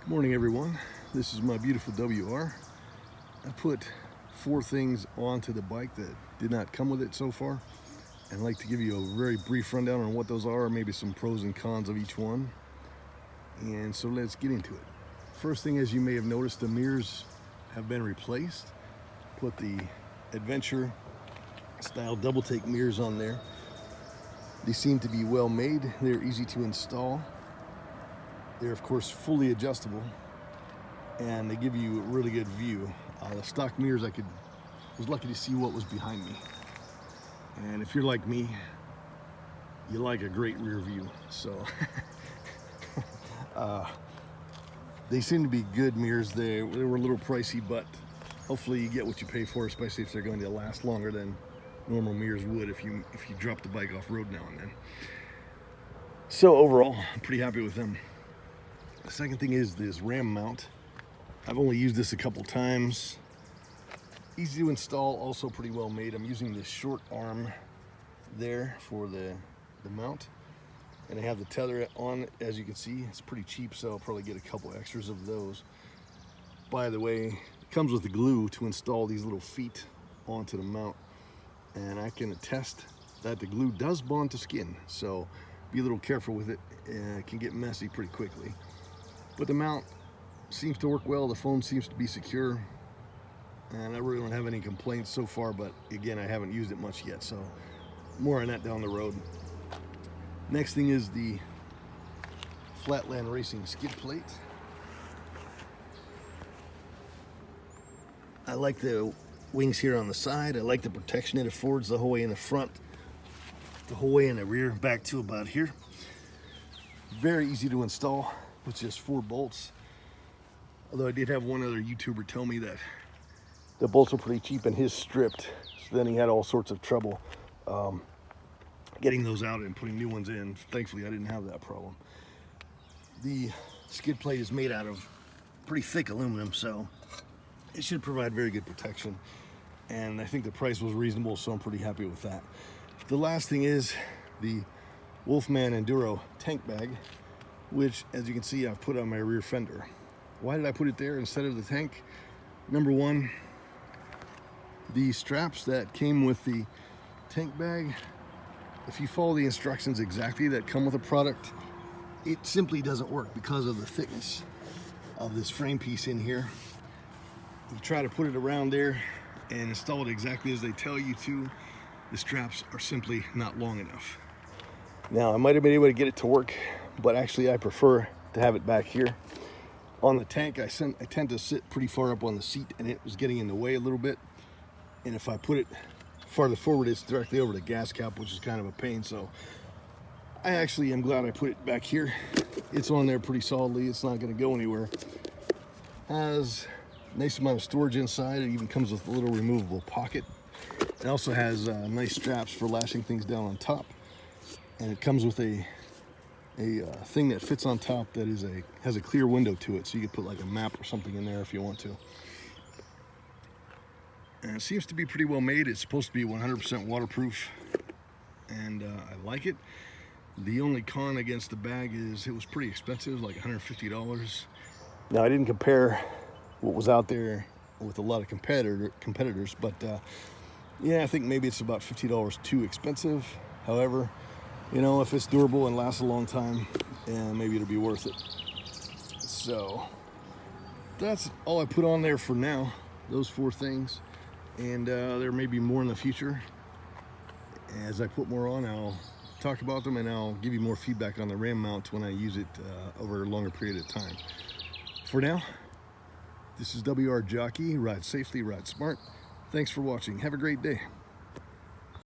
Morning everyone, this is my beautiful WR. I put 4 things onto the bike that did not come with it so far, and I'd like to give you a very brief rundown on what those are, maybe some pros and cons of each one. And so let's get into it. First thing, as you may have noticed, the mirrors have been replaced. Put the adventure style double take mirrors on there. They seem to be well made, they're easy to install. They're of course fully adjustable, and they give you a really good view. The stock mirrors, I was lucky to see what was behind me. And if you're like me, you like a great rear view. So they seem to be good mirrors. They were a little pricey, but hopefully you get what you pay for, especially if they're going to last longer than normal mirrors would if you drop the bike off road now and then. So overall, I'm pretty happy with them. The second thing is this ram mount. I've only used this a couple times. Easy to install, also pretty well made. I'm using this short arm there for the mount, and I have the tether on, as you can see. It's pretty cheap, so I'll probably get a couple extras of those. By the way, it comes with the glue to install these little feet onto the mount, and I can attest that the glue does bond to skin, so be a little careful with it. It can get messy pretty quickly. But the mount seems to work well. The phone seems to be secure, and I really don't have any complaints so far, but again, I haven't used it much yet, so more on that down the road. Next thing is the Flatland Racing skid plate. I like the wings here on the side. I like the protection it affords the whole way in the front, the whole way in the rear, back to about here. Very easy to install with just 4 bolts. Although I did have one other YouTuber tell me that the bolts were pretty cheap and his stripped, so then he had all sorts of trouble getting those out and putting new ones in. Thankfully, I didn't have that problem. The skid plate is made out of pretty thick aluminum, so it should provide very good protection. And I think the price was reasonable, so I'm pretty happy with that. The last thing is the Wolfman Enduro tank bag, which, as you can see, I've put on my rear fender. Why did I put it there instead of the tank? Number one, the straps that came with the tank bag, if you follow the instructions exactly that come with a product, it simply doesn't work because of the thickness of this frame piece in here. You try to put it around there and install it exactly as they tell you to, the straps are simply not long enough. Now, I might have been able to get it to work, but actually I prefer to have it back here. On the tank, I tend to sit pretty far up on the seat, and it was getting in the way a little bit. And if I put it farther forward, it's directly over the gas cap, which is kind of a pain. So I actually am glad I put it back here. It's on there pretty solidly. It's not going to go anywhere. Has a nice amount of storage inside. It even comes with a little removable pocket. It also has nice straps for lashing things down on top. And it comes with a thing that fits on top that has a clear window to it, so you could put like a map or something in there if you want to. And it seems to be pretty well made. It's supposed to be 100% waterproof, and I like it. The only con against the bag is it was pretty expensive, like $150. Now, I didn't compare what was out there with a lot of competitors, but yeah, I think maybe it's about $50 too expensive. However, you know, if it's durable and lasts a long time, maybe it'll be worth it. So that's all I put on there for now, those 4 things. And there may be more in the future. As I put more on, I'll talk about them, and I'll give you more feedback on the ram mount when I use it over a longer period of time. For now, this is WR Jockey. Ride safely, ride smart. Thanks for watching. Have a great day.